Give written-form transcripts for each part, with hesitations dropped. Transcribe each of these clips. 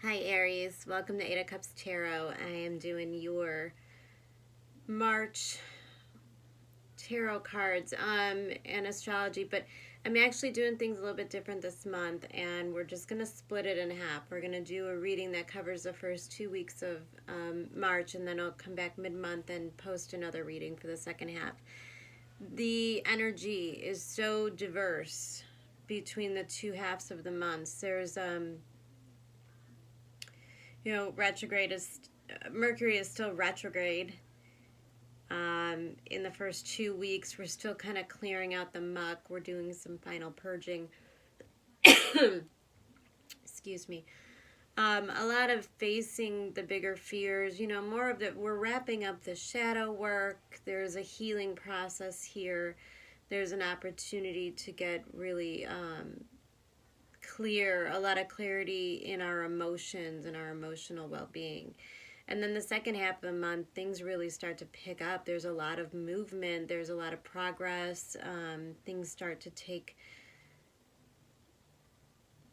Hi Aries, welcome to Eight of Cups Tarot. I am doing your March tarot cards and astrology, but I'm actually doing things a little bit different this month, and we're just going to split it in half. We're going to do a reading that covers the first 2 weeks of March, and then I'll come back mid-month and post another reading for the second half. The energy is so diverse between the two halves of the months. There's retrograde is Mercury is still retrograde. In the first 2 weeks, we're still kind of clearing out the muck. We're doing some final purging. Excuse me. A lot of facing the bigger fears. More of the. We're wrapping up the shadow work. There's a healing process here. There's an opportunity to get really clear, a lot of clarity in our emotions and our emotional well-being. And then the second half of the month, things really start to pick up. There's a lot of movement. There's a lot of progress. Things start to take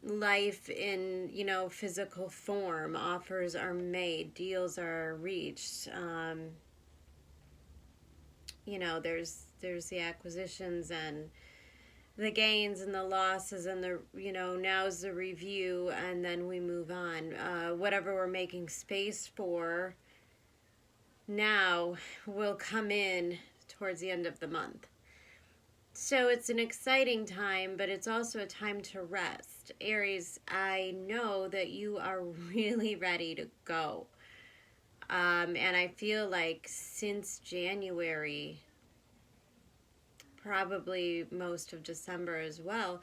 life in, physical form. Offers are made. Deals are reached. There's the acquisitions and the gains and the losses and now's the review, and then we move on. Whatever we're making space for now will come in towards the end of the month. So it's an exciting time, but it's also a time to rest. Aries, I know that you are really ready to go. And I feel like since January, probably most of December as well,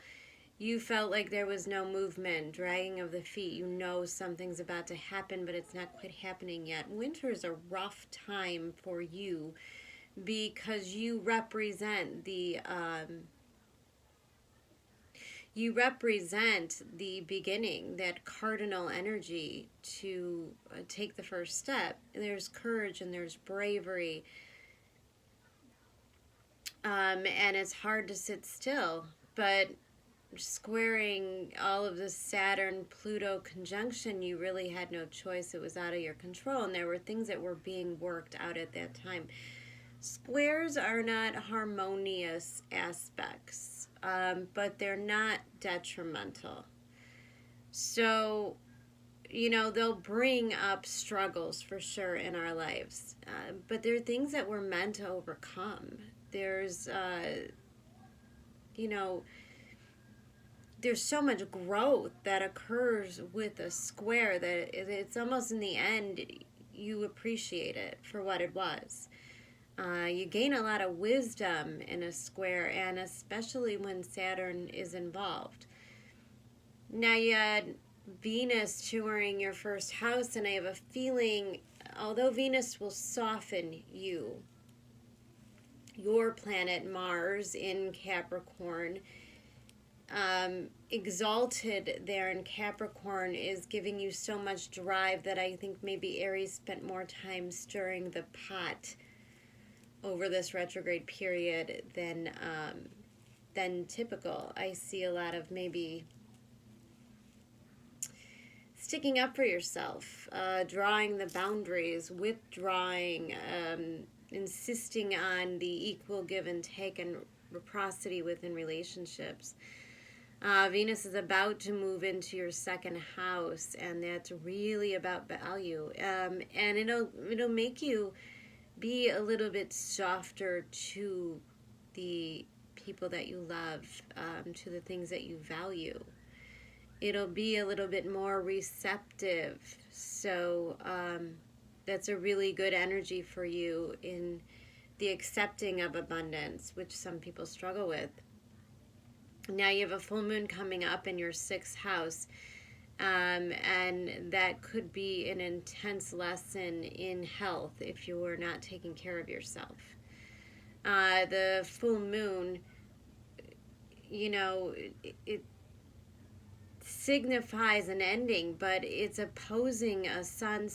you felt like there was no movement, dragging of the feet. Something's about to happen, but it's not quite happening yet. Winter is a rough time for you because you represent the beginning, that cardinal energy to take the first step. There's courage and there's bravery. And it's hard to sit still, but squaring all of the Saturn-Pluto conjunction, you really had no choice. It was out of your control, and there were things that were being worked out at that time. Squares are not harmonious aspects, but they're not detrimental. So, they'll bring up struggles for sure in our lives, but they're things that we're meant to overcome. There's there's so much growth that occurs with a square that it's almost, in the end, you appreciate it for what it was. You gain a lot of wisdom in a square, and especially when Saturn is involved. Now you had Venus touring your first house, and I have a feeling, although Venus will soften you, your planet Mars in Capricorn, exalted there in Capricorn, is giving you so much drive that I think maybe Aries spent more time stirring the pot over this retrograde period than typical. I see a lot of maybe sticking up for yourself, drawing the boundaries, withdrawing, insisting on the equal give and take and reciprocity within relationships. Venus is about to move into your second house, and that's really about value. And it'll make you be a little bit softer to the people that you love, to the things that you value. It'll be a little bit more receptive. So that's a really good energy for you in the accepting of abundance, which some people struggle with. Now you have a full moon coming up in your 6th house, and that could be an intense lesson in health if you were not taking care of yourself. The full moon, it signifies an ending, but it's opposing a sun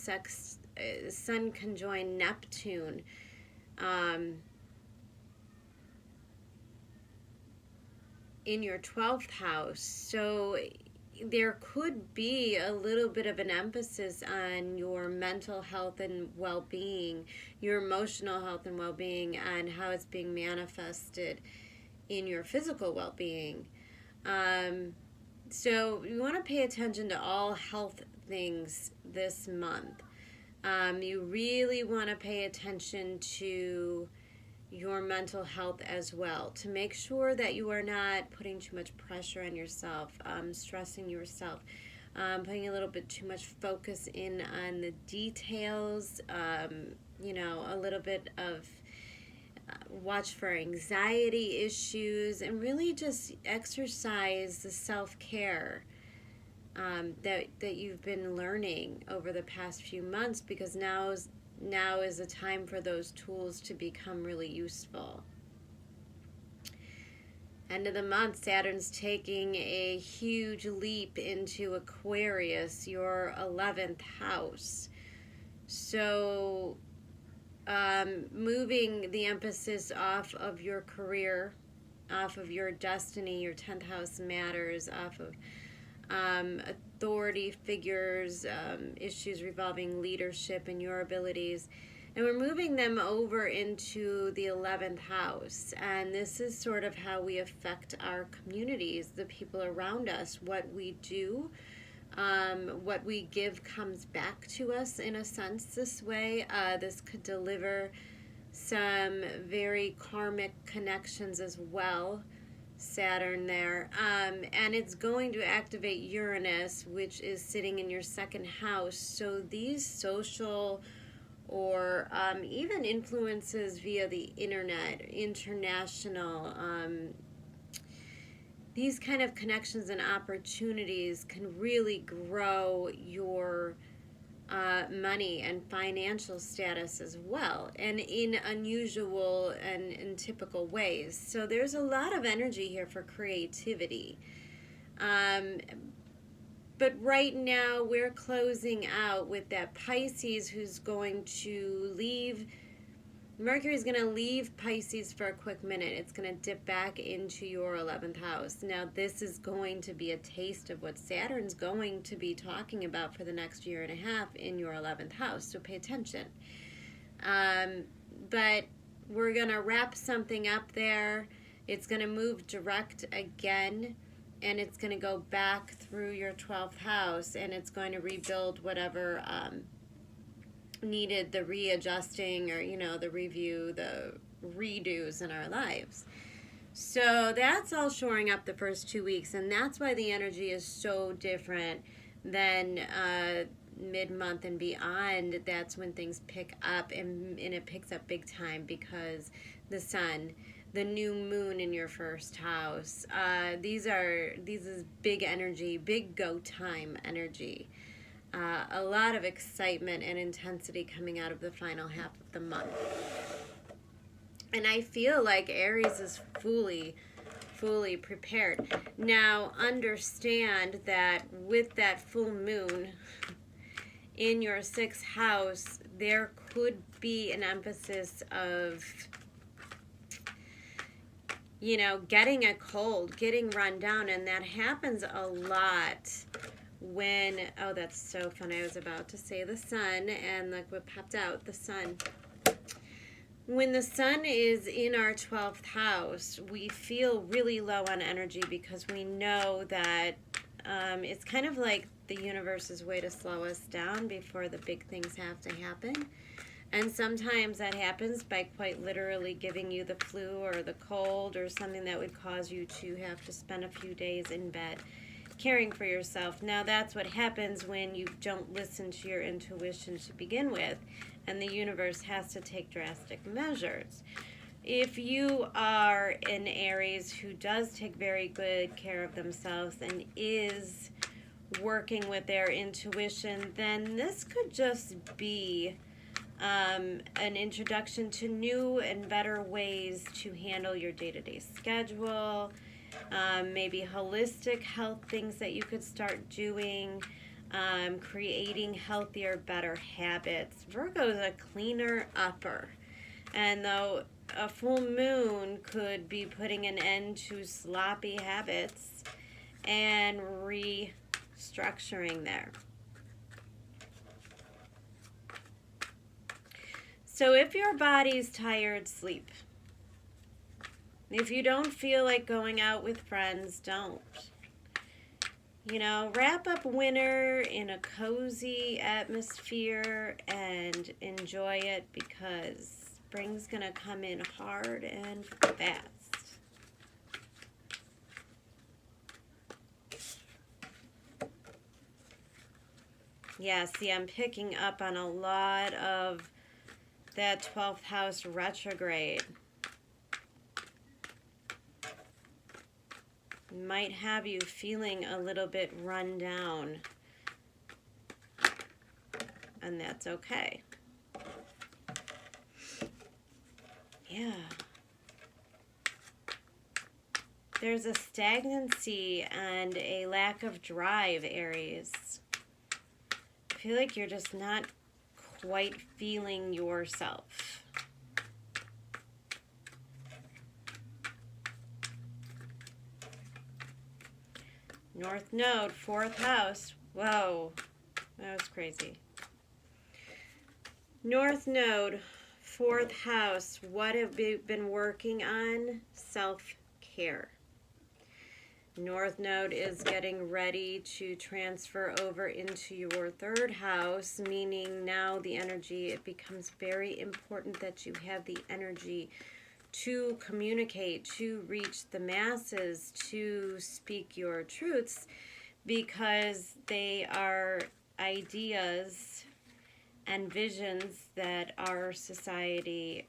conjoined Neptune. In your 12th house. So there could be a little bit of an emphasis on your mental health and well-being, your emotional health and well-being, and how it's being manifested in your physical well-being. So you want to pay attention to all health things this month. You really want to pay attention to your mental health as well, to make sure that you are not putting too much pressure on yourself, stressing yourself, putting a little bit too much focus in on the details, a little bit of watch for anxiety issues, and really just exercise the self-care that you've been learning over the past few months, because now is a time for those tools to become really useful. End of the month, Saturn's taking a huge leap into Aquarius, your 11th house. So moving the emphasis off of your career, off of your destiny, your 10th house matters, off of authority figures, issues revolving leadership and your abilities. And we're moving them over into the 11th house. And this is sort of how we affect our communities, the people around us. What we do, what we give comes back to us in a sense this way. This could deliver some very karmic connections as well. Saturn there, and it's going to activate Uranus, which is sitting in your second house. So these social or even influences via the internet, international, these kind of connections and opportunities can really grow your money and financial status as well, and in unusual and in typical ways. So there's a lot of energy here for creativity. But right now we're closing out with that Pisces who's going to leave. Mercury's going to leave Pisces for a quick minute. It's going to dip back into your 11th house. Now, this is going to be a taste of what Saturn's going to be talking about for the next year and a half in your 11th house, so pay attention. But we're going to wrap something up there. It's going to move direct again, and it's going to go back through your 12th house, and it's going to rebuild whatever needed the readjusting or, the review, the redos in our lives. So that's all shoring up the first 2 weeks, and that's why the energy is so different than mid-month and beyond. That's when things pick up, and it picks up big time because the sun, the new moon in your first house, these is big energy, big go time energy. A lot of excitement and intensity coming out of the final half of the month. And I feel like Aries is fully prepared. Now, understand that with that full moon in your 6th house, there could be an emphasis of, getting a cold, getting run down, and that happens a lot when, oh, that's so funny. I was about to say the sun, and look what popped out, the sun. When the sun is in our 12th house, we feel really low on energy because we know that it's kind of like the universe's way to slow us down before the big things have to happen. And sometimes that happens by quite literally giving you the flu or the cold or something that would cause you to have to spend a few days in bed caring for yourself. Now, that's what happens when you don't listen to your intuition to begin with, and the universe has to take drastic measures. If you are an Aries who does take very good care of themselves and is working with their intuition, then this could just be an introduction to new and better ways to handle your day-to-day schedule, maybe holistic health things that you could start doing, creating healthier, better habits. Virgo's a cleaner upper. And though a full moon could be putting an end to sloppy habits and structuring there. So if your body's tired, sleep. If you don't feel like going out with friends, don't. You know, wrap up winter in a cozy atmosphere and enjoy it, because spring's gonna come in hard and fast. Yeah, see, I'm picking up on a lot of that 12th house retrograde. Might have you feeling a little bit run down, and that's okay. Yeah. There's a stagnancy and a lack of drive, Aries. I feel like you're just not quite feeling yourself. North Node, 4th house. Whoa, that was crazy. North Node, 4th house. What have you been working on? Self-care. North Node is getting ready to transfer over into your 3rd house, meaning now the energy, it becomes very important that you have the energy to communicate, to reach the masses, to speak your truths, because they are ideas and visions that our society,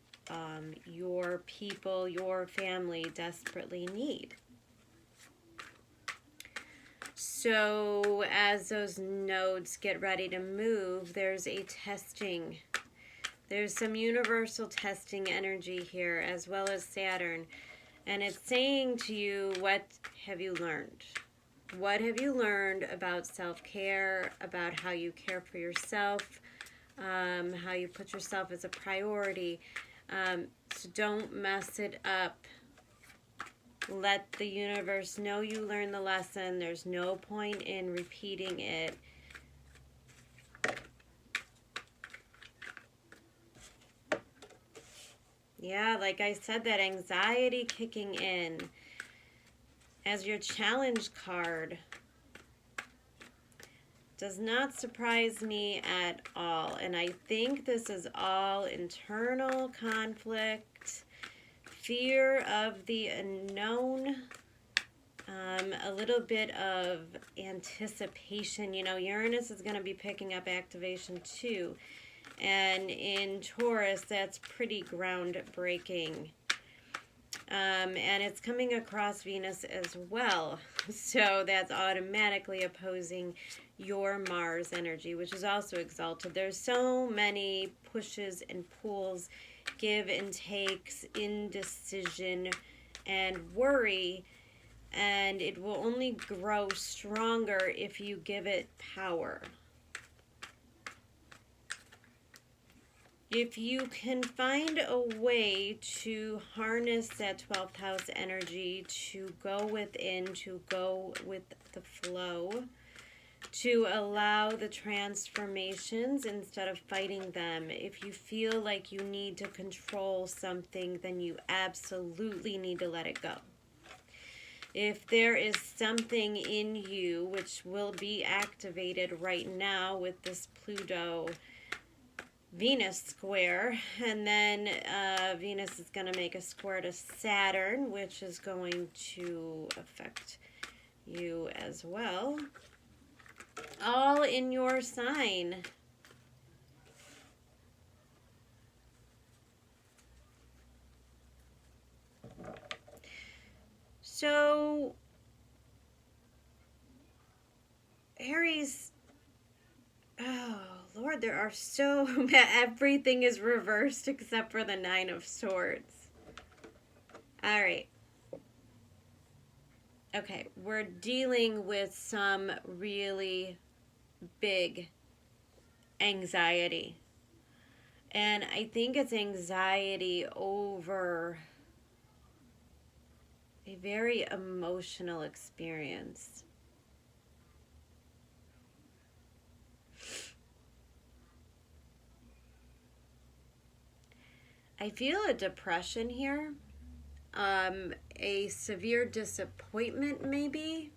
your people, your family desperately need. So as those nodes get ready to move, there's a testing. There's some universal testing energy here, as well as Saturn. And it's saying to you, what have you learned? What have you learned about self-care, about how you care for yourself, how you put yourself as a priority? So don't mess it up. Let the universe know you learned the lesson. There's no point in repeating it. Yeah, like I said, that anxiety kicking in as your challenge card does not surprise me at all. And I think this is all internal conflict, fear of the unknown, a little bit of anticipation. You know, Uranus is going to be picking up activation too. And in Taurus, that's pretty groundbreaking. And it's coming across Venus as well. So that's automatically opposing your Mars energy, which is also exalted. There's so many pushes and pulls, give and takes, indecision, and worry. And it will only grow stronger if you give it power. If you can find a way to harness that 12th house energy, to go within, to go with the flow, to allow the transformations instead of fighting them. If you feel like you need to control something, then you absolutely need to let it go. If there is something in you which will be activated right now with this Pluto Venus square, and then Venus is going to make a square to Saturn, which is going to affect you as well. All in your sign. So, Aries, oh Lord, there are so many, everything is reversed except for the 9 of Swords. All right. Okay, we're dealing with some really big anxiety. And I think it's anxiety over a very emotional experience. I feel a depression here, a severe disappointment maybe.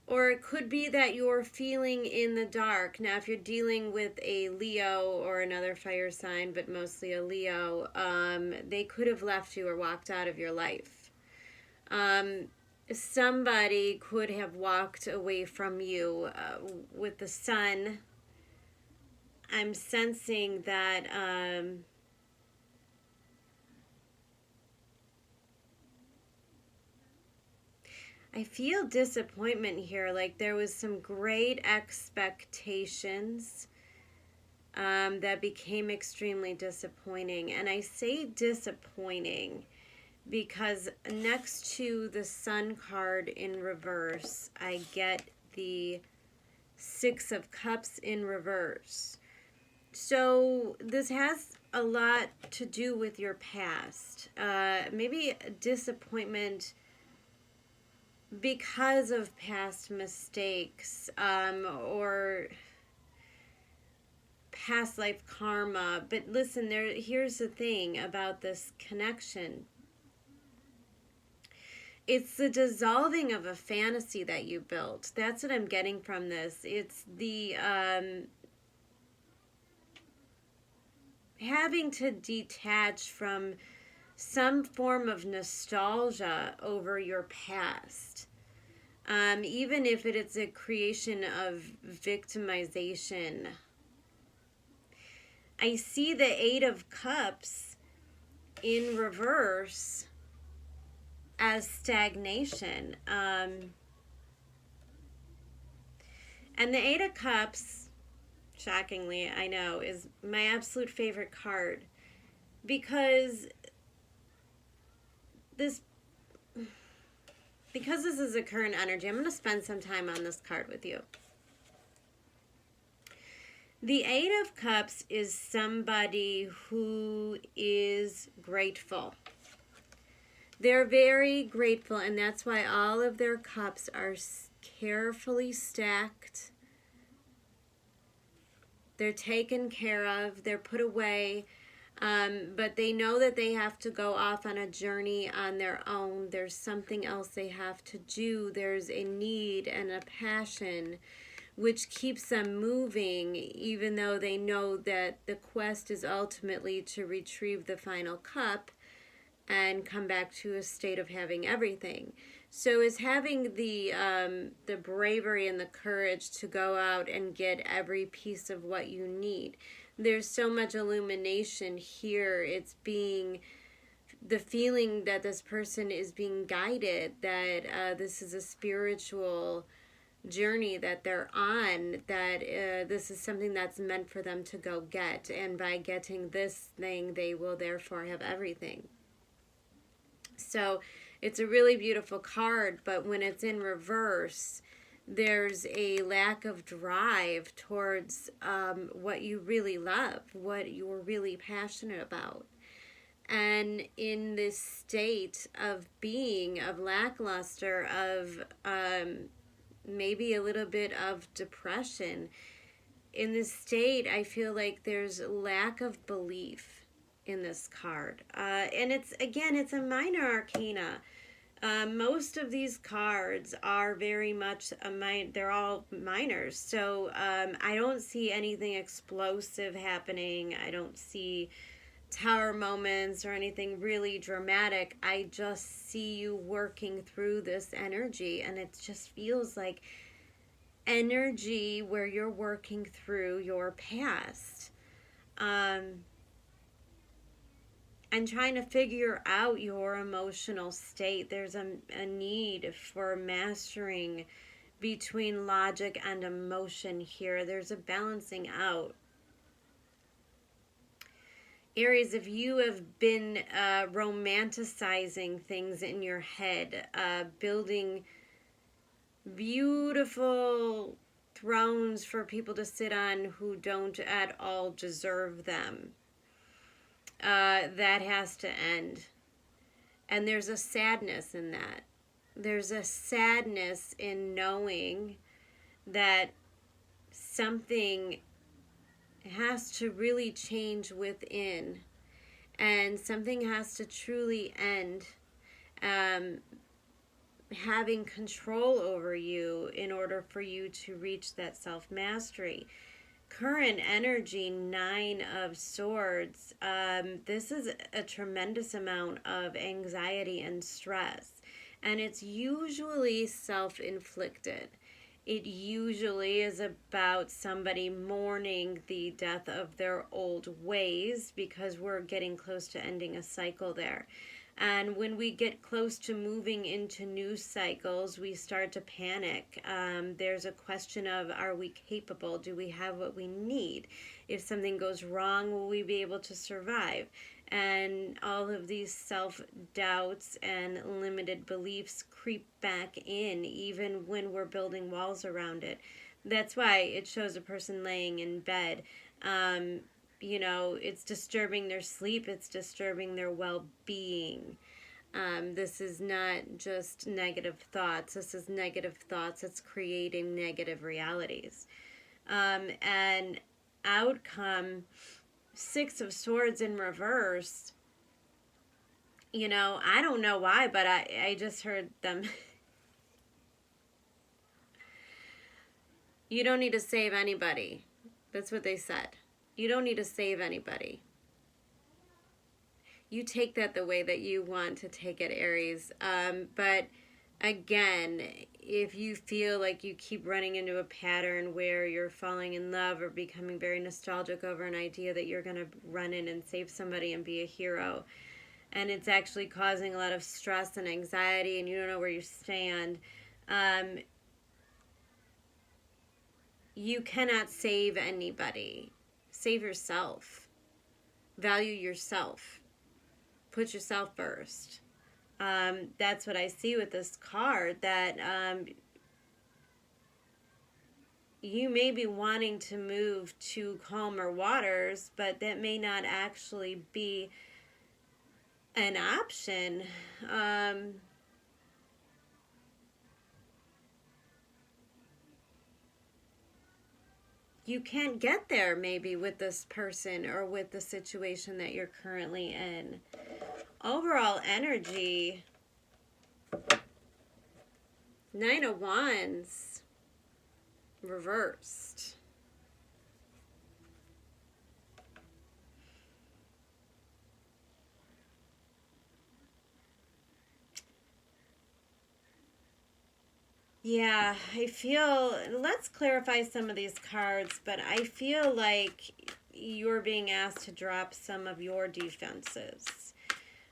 Or it could be that you're feeling in the dark. Now, if you're dealing with a Leo or another fire sign, but mostly a Leo, they could have left you or walked out of your life. Somebody could have walked away from you. With the sun, I'm sensing that I feel disappointment here, like there was some great expectations that became extremely disappointing. And I say disappointing because next to the Sun card in reverse, I get the Six of Cups in reverse. So this has a lot to do with your past. Maybe disappointment because of past mistakes, or past life karma. But listen, here's the thing about this connection. It's the dissolving of a fantasy that you built. That's what I'm getting from this. It's the having to detach from some form of nostalgia over your past. Even if it is a creation of victimization. I see the Eight of Cups in reverse as stagnation. And the Eight of Cups, shockingly, I know, is my absolute favorite card. Because this is a current energy, I'm going to spend some time on this card with you. The Eight of Cups is somebody who is grateful. They're very grateful, and that's why all of their cups are carefully stacked. They're taken care of. They're put away. But they know that they have to go off on a journey on their own. There's something else they have to do. There's a need and a passion which keeps them moving, even though they know that the quest is ultimately to retrieve the final cup and come back to a state of having everything. So is having the bravery and the courage to go out and get every piece of what you need. There's so much illumination here. It's being the feeling that this person is being guided, that this is a spiritual journey that they're on, that this is something that's meant for them to go get. And by getting this thing, they will therefore have everything. So it's a really beautiful card, but when it's in reverse, there's a lack of drive towards what you really love, what you're really passionate about. And in this state of being, of lackluster, of maybe a little bit of depression, in this state, I feel like there's lack of belief in this card. And it's a minor arcana. Most of these cards are very much they're all minors. So I don't see anything explosive happening. I don't see tower moments or anything really dramatic. I just see you working through this energy, and it just feels like energy where you're working through your past. And trying to figure out your emotional state. There's a need for mastering between logic and emotion here. There's a balancing out. Aries, if you have been romanticizing things in your head, building beautiful thrones for people to sit on who don't at all deserve them, that has to end. And there's a sadness in that. There's a sadness in knowing that something has to really change within, and something has to truly end, having control over you in order for you to reach that self-mastery. Current energy, 9 of Swords. This is a tremendous amount of anxiety and stress, and it's usually self-inflicted. It usually is about somebody mourning the death of their old ways, because we're getting close to ending a cycle there. And when we get close to moving into new cycles, we start to panic. There's a question of, are we capable? Do we have what we need? If something goes wrong, will we be able to survive? And all of these self-doubts and limited beliefs creep back in, even when we're building walls around it. That's why it shows a person laying in bed. You know, it's disturbing their sleep, it's disturbing their well-being. This is not just negative thoughts. This is negative thoughts that's creating negative realities. And outcome, 6 of Swords in reverse. You know, I don't know why, but I just heard them. You don't need to save anybody. That's what they said. You don't need to save anybody. You take that the way that you want to take it, Aries. But again, if you feel like you keep running into a pattern where you're falling in love or becoming very nostalgic over an idea that you're going to run in and save somebody and be a hero, and it's actually causing a lot of stress and anxiety and you don't know where you stand, you cannot save anybody. Save yourself. Value yourself. Put yourself first. That's what I see with this card, that you may be wanting to move to calmer waters, but that may not actually be an option. You can't get there maybe with this person or with the situation that you're currently in. Overall energy, 9 of Wands reversed. Yeah, I feel, let's clarify some of these cards, but I feel like you're being asked to drop some of your defenses.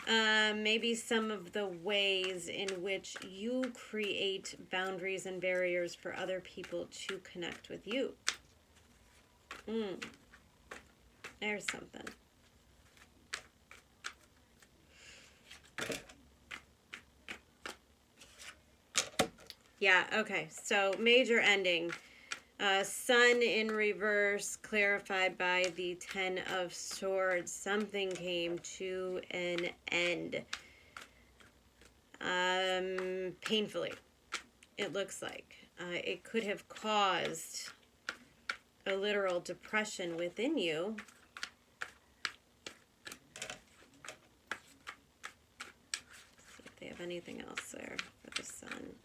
Maybe some of the ways in which you create boundaries and barriers for other people to connect with you. There's something. Yeah, okay, so major ending. Sun in reverse, clarified by the 10 of Swords. Something came to an end. Painfully, it looks like. It could have caused a literal depression within you. Let's see if they have anything else there for the Sun.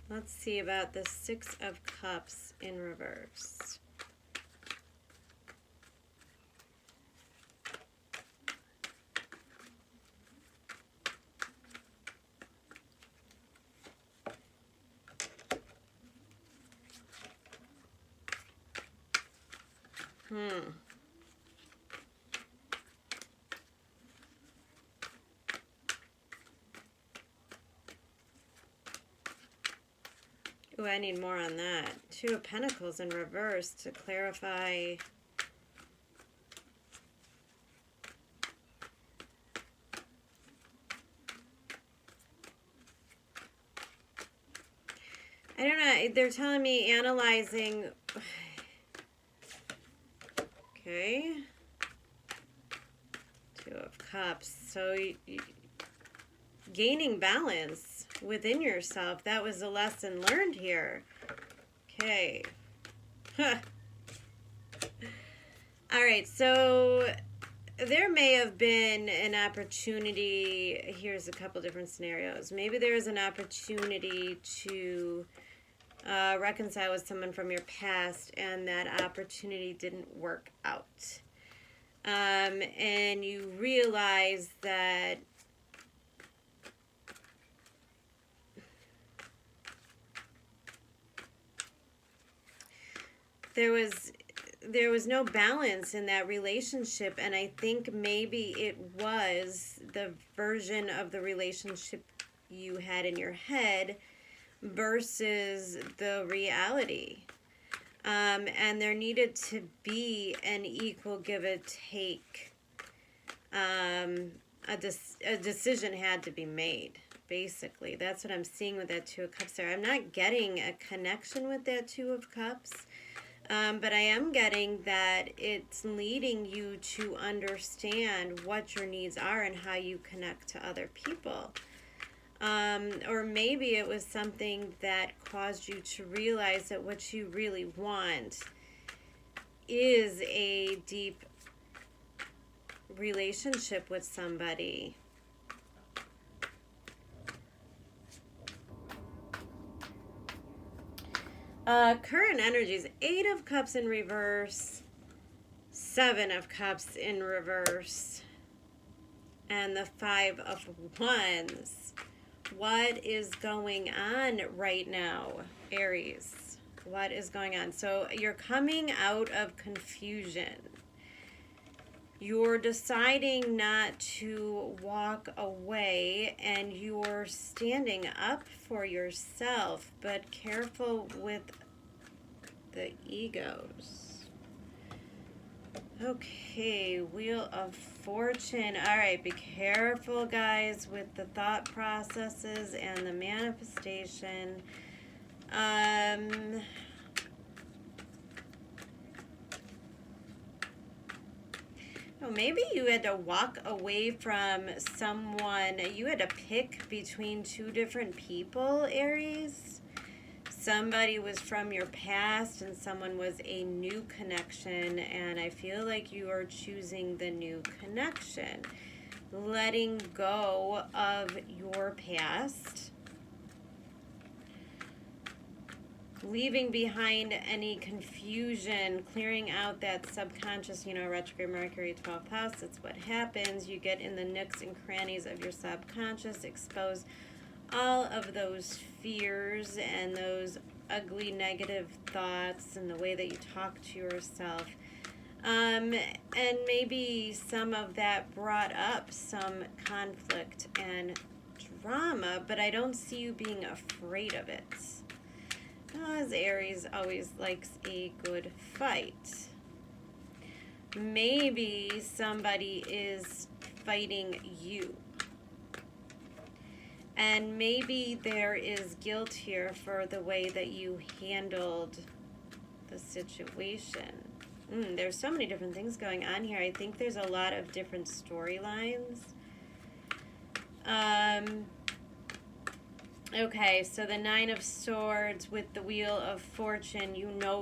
Let's see about the 6 of Cups in reverse. Ooh, I need more on that. 2 of Pentacles in reverse to clarify. I don't know. They're telling me analyzing. Okay. Two of Cups. So gaining balance within yourself. That was a lesson learned here. Okay. Huh. All right, so there may have been an opportunity. Here's a couple different scenarios. Maybe there was an opportunity to reconcile with someone from your past, and that opportunity didn't work out. And you realize that there was no balance in that relationship, and I think maybe it was the version of the relationship you had in your head versus the reality. And there needed to be an equal give and take. A decision had to be made, basically. That's what I'm seeing with that Two of Cups there. I'm not getting a connection with that Two of Cups. But I am getting that it's leading you to understand what your needs are and how you connect to other people. Or maybe it was something that caused you to realize that what you really want is a deep relationship with somebody. Current energies, 8 of Cups in reverse, 7 of Cups in reverse, and the 5 of Wands. What is going on right now, Aries? What is going on? So you're coming out of confusion. You're deciding not to walk away, and you're standing up for yourself, but careful with the egos. Okay, Wheel of Fortune. All right, be careful, guys, with the thought processes and the manifestation. Maybe you had to walk away from someone. You had to pick between two different people, Aries. Somebody was from your past and someone was a new connection, and I feel like you are choosing the new connection. Letting go of your past. Leaving behind any confusion, clearing out that subconscious, retrograde Mercury, 12th house. That's what happens. You get in the nooks and crannies of your subconscious, expose all of those fears and those ugly negative thoughts and the way that you talk to yourself. And maybe some of that brought up some conflict and drama, but I don't see you being afraid of it. As Aries always likes a good fight. Maybe somebody is fighting you. And maybe there is guilt here for the way that you handled the situation. There's so many different things going on here. I think there's a lot of different storylines. Okay, so the 9 of Swords with the Wheel of Fortune,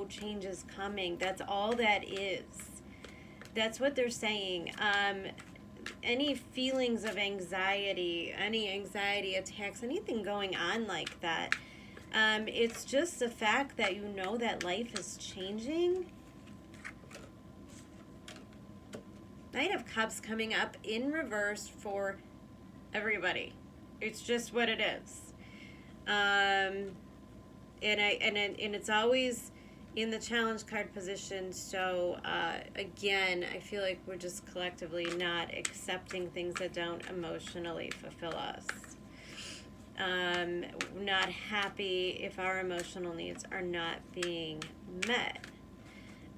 change is coming. That's all that is. That's what they're saying. Any feelings of anxiety, any anxiety attacks, anything going on like that, it's just the fact that you know that life is changing. Knight of Cups coming up in reverse for everybody. It's just what it is. And it's always in the challenge card position. So again, I feel like we're just collectively not accepting things that don't emotionally fulfill us. Not happy if our emotional needs are not being met.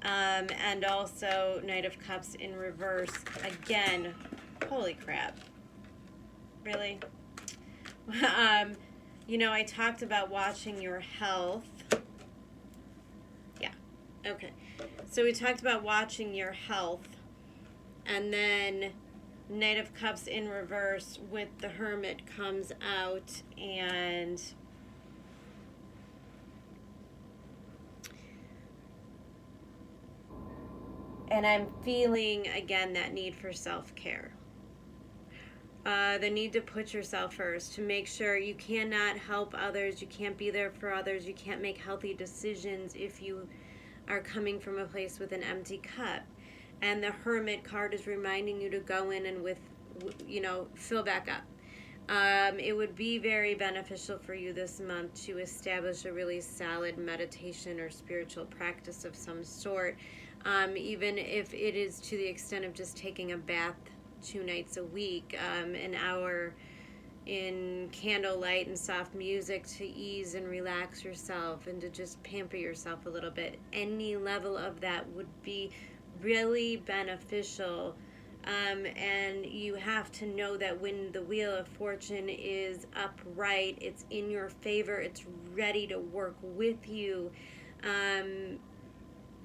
And also Knight of Cups in reverse again. Holy crap! Really? I talked about watching your health. Yeah, okay. So we talked about watching your health, and then Knight of Cups in reverse with the Hermit comes out, and I'm feeling again that need for self-care. The need to put yourself first, to make sure you cannot help others, you can't be there for others, you can't make healthy decisions if you are coming from a place with an empty cup. And the Hermit card is reminding you to go in and fill back up. It would be very beneficial for you this month to establish a really solid meditation or spiritual practice of some sort, even if it is to the extent of just taking a bath 2 nights a week, an hour in candlelight and soft music to ease and relax yourself and to just pamper yourself a little bit. Any level of that would be really beneficial. And you have to know that when the Wheel of Fortune is upright, it's in your favor, it's ready to work with you.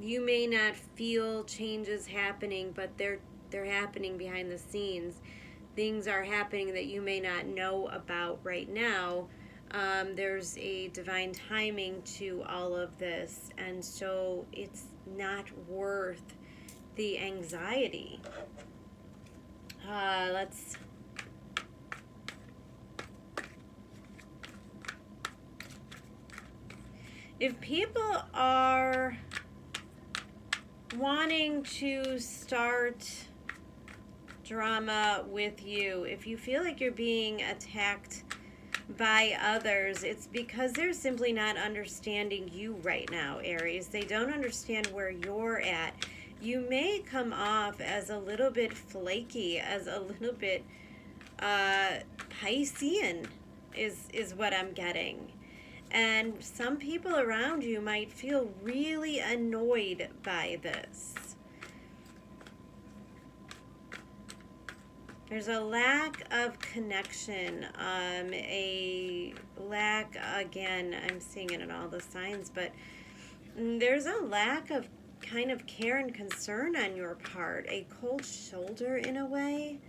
You may not feel changes happening, but they're happening behind the scenes. Things are happening that you may not know about right now. There's a divine timing to all of this, and so it's not worth the anxiety. If people are wanting to start drama with you, if you feel like you're being attacked by others, it's because they're simply not understanding you right now, Aries. They don't understand where you're at. You may come off as a little bit flaky, as a little bit Piscean is what I'm getting. And some people around you might feel really annoyed by this. There's a lack of connection, a lack, again, I'm seeing it in all the signs, but there's a lack of kind of care and concern on your part, a cold shoulder in a way.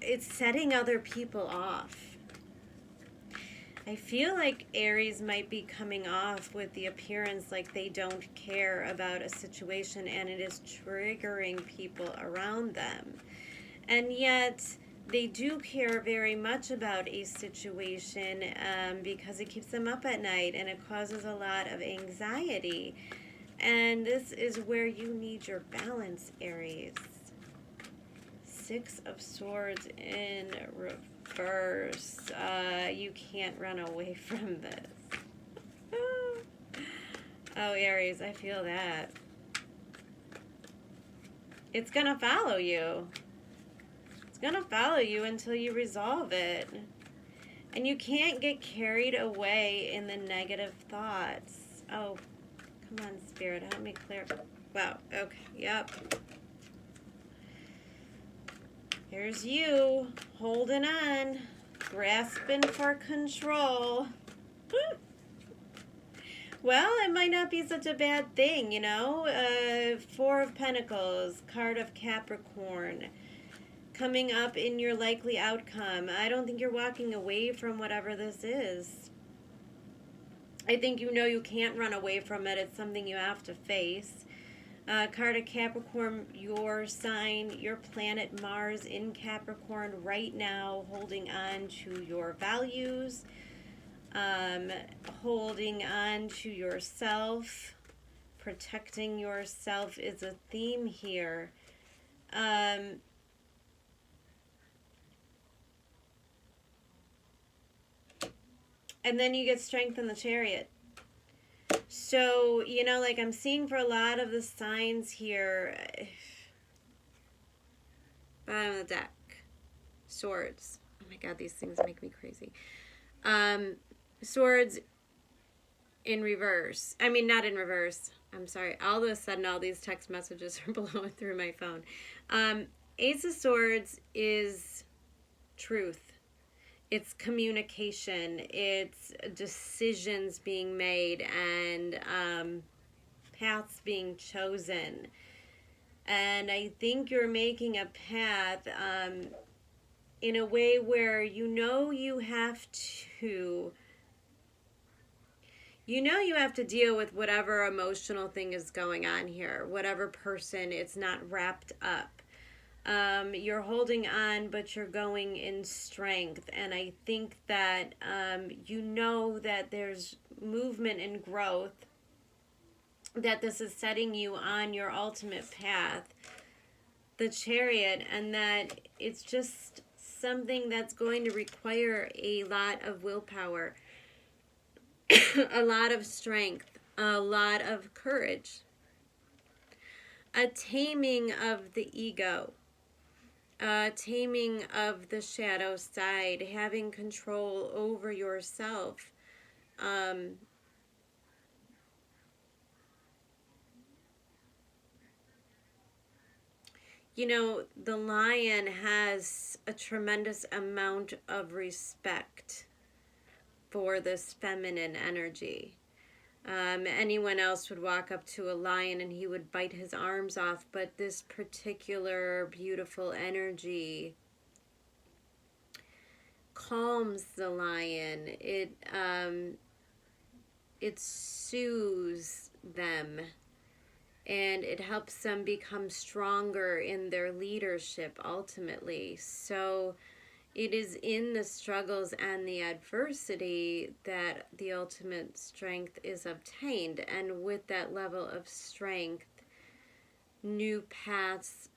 It's setting other people off. I feel like Aries might be coming off with the appearance like they don't care about a situation, and it is triggering people around them. And yet they do care very much about a situation, because it keeps them up at night and it causes a lot of anxiety. And this is where you need your balance, Aries. 6 of Swords in reverse. You can't run away from this. Oh, Aries, I feel that. It's gonna follow you. It's gonna follow you until you resolve it. And you can't get carried away in the negative thoughts. Oh, come on, Spirit, help me clear. Wow, okay, yep. Here's you, holding on, grasping for control. Well, it might not be such a bad thing, you know. 4 of Pentacles, card of Capricorn, coming up in your likely outcome. I don't think you're walking away from whatever this is. I think you know you can't run away from it. It's something you have to face. Card of Capricorn, your sign, your planet Mars in Capricorn right now, holding on to your values, holding on to yourself, protecting yourself is a theme here. And then you get strength in the Chariot. So, you know, like I'm seeing for a lot of the signs here, bottom of the deck, Swords. Oh my God, these things make me crazy. Swords in reverse. I mean, not in reverse. I'm sorry. All of a sudden, all these text messages are blowing through my phone. Ace of Swords is truth. It's communication, it's decisions being made, and paths being chosen. And I think you're making a path in a way where you have to deal with whatever emotional thing is going on here, whatever person, it's not wrapped up. You're holding on, but you're going in strength. And I think that that there's movement and growth, that this is setting you on your ultimate path, the Chariot, and that it's just something that's going to require a lot of willpower, a lot of strength, a lot of courage, a taming of the ego, a taming of the shadow side, having control over yourself. The lion has a tremendous amount of respect for this feminine energy. Anyone else would walk up to a lion and he would bite his arms off, but this particular beautiful energy calms the lion. It soothes them, and it helps them become stronger in their leadership ultimately. So it is in the struggles and the adversity that the ultimate strength is obtained. And with that level of strength, new paths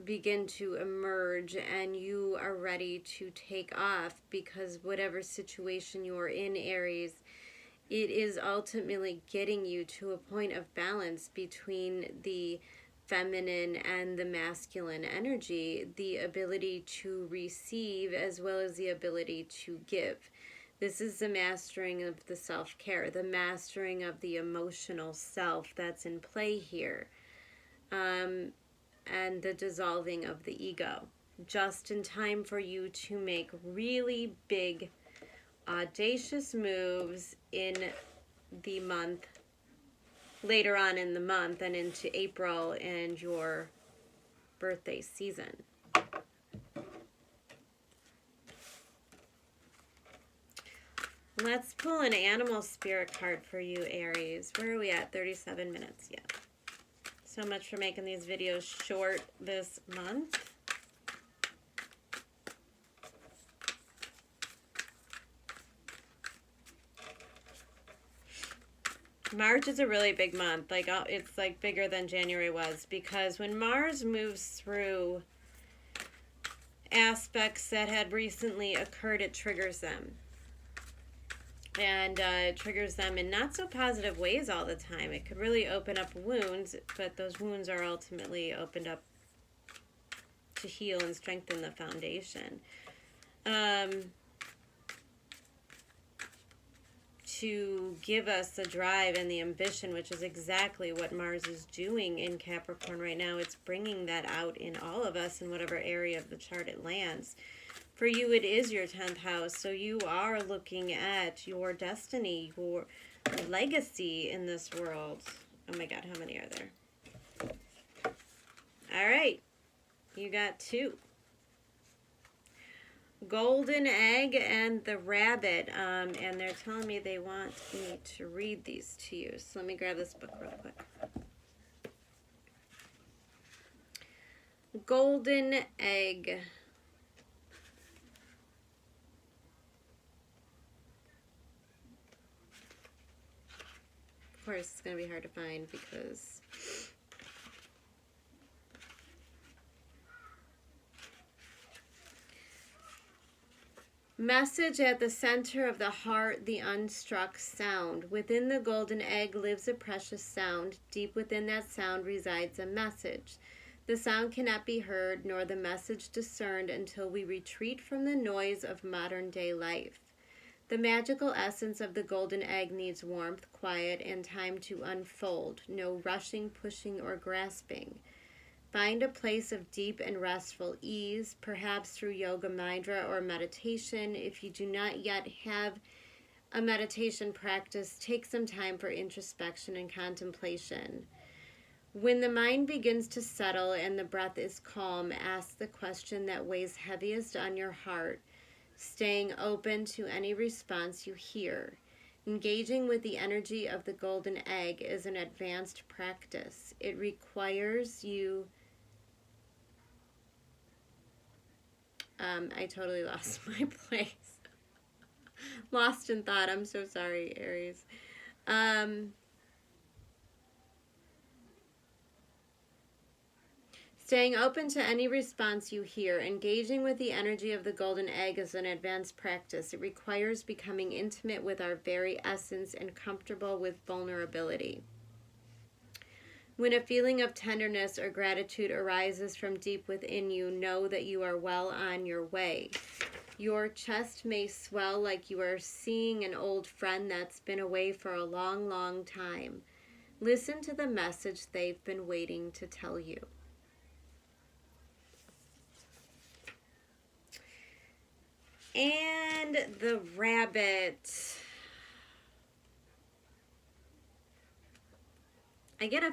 begin to emerge, and you are ready to take off, because whatever situation you're in, Aries, it is ultimately getting you to a point of balance between the feminine and the masculine energy, the ability to receive as well as the ability to give. This is the mastering of the self-care, the mastering of the emotional self that's in play here, and the dissolving of the ego, just in time for you to make really big, audacious moves in the month, later on in the month and into April and your birthday season. Let's pull an animal spirit card for you, Aries. Where are we at? 37 minutes. Yeah. So much for making these videos short this month. March is a really big month. Like, it's like bigger than January was, because when Mars moves through aspects that had recently occurred, it triggers them. And it triggers them in not so positive ways all the time. It could really open up wounds, but those wounds are ultimately opened up to heal and strengthen the foundation. To give us the drive and the ambition, which is exactly what Mars is doing in Capricorn right now. It's bringing that out in all of us in whatever area of the chart it lands. For you, it is your 10th house, so you are looking at your destiny, your legacy in this world. Oh my God, how many are there? All right, you got 2. Golden Egg and the Rabbit, and they're telling me they want me to read these to you. So let me grab this book real quick. Golden Egg. Of course, it's going to be hard to find because message at the center of the heart, the unstruck sound. Within the golden egg lives a precious sound. Deep within that sound resides a message. The sound cannot be heard, nor the message discerned, until we retreat from the noise of modern-day life. The magical essence of the golden egg needs warmth, quiet, and time to unfold. No rushing, pushing, or grasping. Find a place of deep and restful ease, perhaps through yoga nidra or meditation. If you do not yet have a meditation practice, take some time for introspection and contemplation. When the mind begins to settle and the breath is calm, ask the question that weighs heaviest on your heart, staying open to any response you hear. Engaging with the energy of the golden egg is an advanced practice. It requires you... I totally lost my place. Lost in thought. I'm so sorry, Aries. Staying open to any response you hear, engaging with the energy of the golden egg is an advanced practice. It requires becoming intimate with our very essence and comfortable with vulnerability. When a feeling of tenderness or gratitude arises from deep within you, know that you are well on your way. Your chest may swell like you are seeing an old friend that's been away for a long, long time. Listen to the message they've been waiting to tell you. And the rabbit. I get a...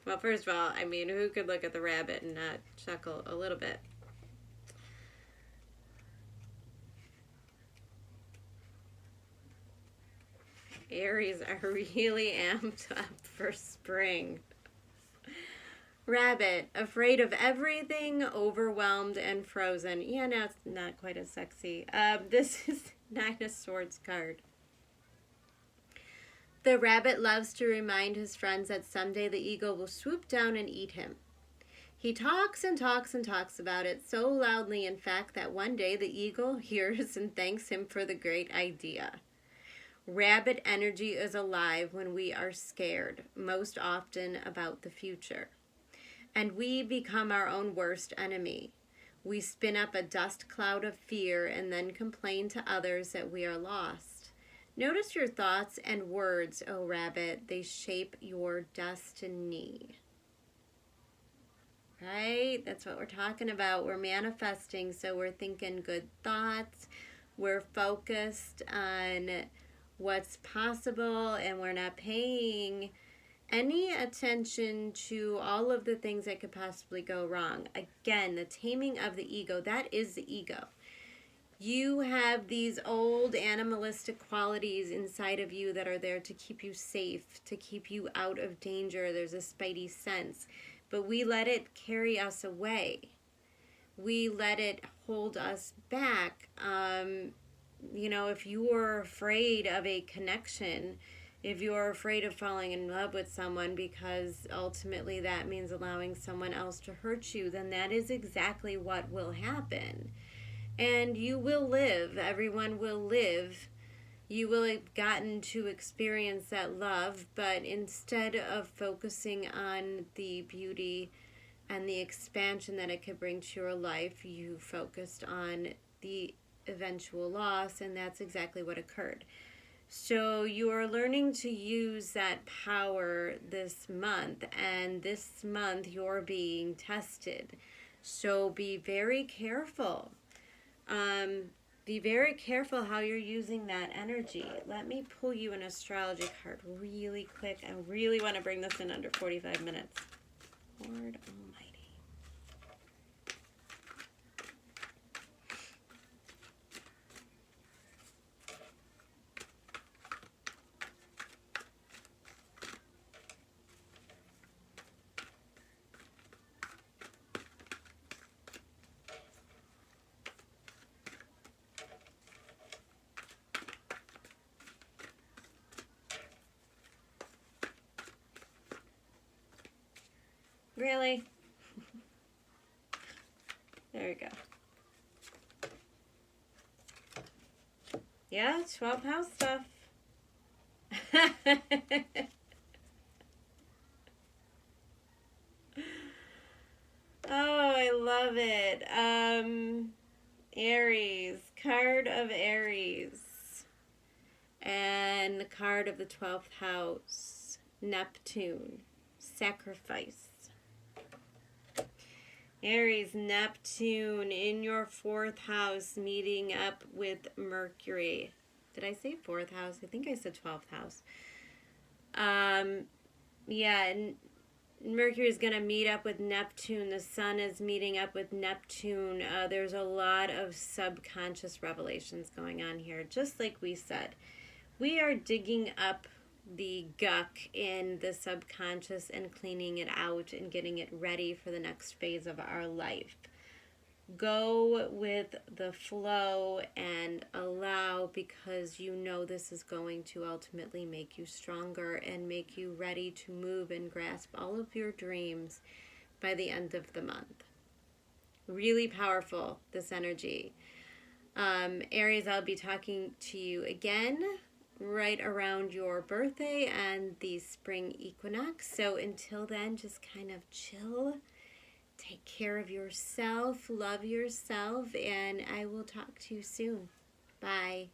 Well, first of all, I mean, who could look at the rabbit and not chuckle a little bit? Aries are really amped up for spring. Rabbit, afraid of everything, overwhelmed and frozen. Yeah, no, it's not quite as sexy. This is Nine of Swords card. The rabbit loves to remind his friends that someday the eagle will swoop down and eat him. He talks and talks and talks about it so loudly, in fact, that one day the eagle hears and thanks him for the great idea. Rabbit energy is alive when we are scared, most often about the future. And we become our own worst enemy. We spin up a dust cloud of fear and then complain to others that we are lost. Notice your thoughts and words, O rabbit. They shape your destiny. Right? That's what we're talking about. We're manifesting, so we're thinking good thoughts. We're focused on what's possible, and we're not paying any attention to all of the things that could possibly go wrong. Again, the taming of the ego, that is the ego. You have these old animalistic qualities inside of you that are there to keep you safe, to keep you out of danger. There's a spidey sense. But we let it carry us away. We let it hold us back. You know, if you are afraid of a connection, if you are afraid of falling in love with someone because ultimately that means allowing someone else to hurt you, then that is exactly what will happen. And you will live. Everyone will live. You will have gotten to experience that love, but instead of focusing on the beauty and the expansion that it could bring to your life, you focused on the eventual loss, and that's exactly what occurred. So you are learning to use that power this month, and this month you're being tested. So be very careful. Be very careful how you're using that energy. Let me pull you an astrology card really quick. I really want to bring this in under 45 minutes. Lord Almighty. Really? There we go. Yeah, 12th house stuff. Oh, I love it. Aries, card of Aries. And the card of the 12th house, Neptune, sacrifice. Aries, Neptune in your 4th house, meeting up with Mercury. Did I say 4th house? I think I said 12th house. Yeah, and Mercury is going to meet up with Neptune. The Sun is meeting up with Neptune. There's a lot of subconscious revelations going on here. Just like we said, we are digging up the gunk in the subconscious and cleaning it out and getting it ready for the next phase of our life. Go with the flow and allow, because you know this is going to ultimately make you stronger and make you ready to move and grasp all of your dreams by the end of the month. Really powerful, this energy. Aries, I'll be talking to you again right around your birthday and the spring equinox. So until then, just kind of chill. Take care of yourself, love yourself, and I will talk to you soon. Bye.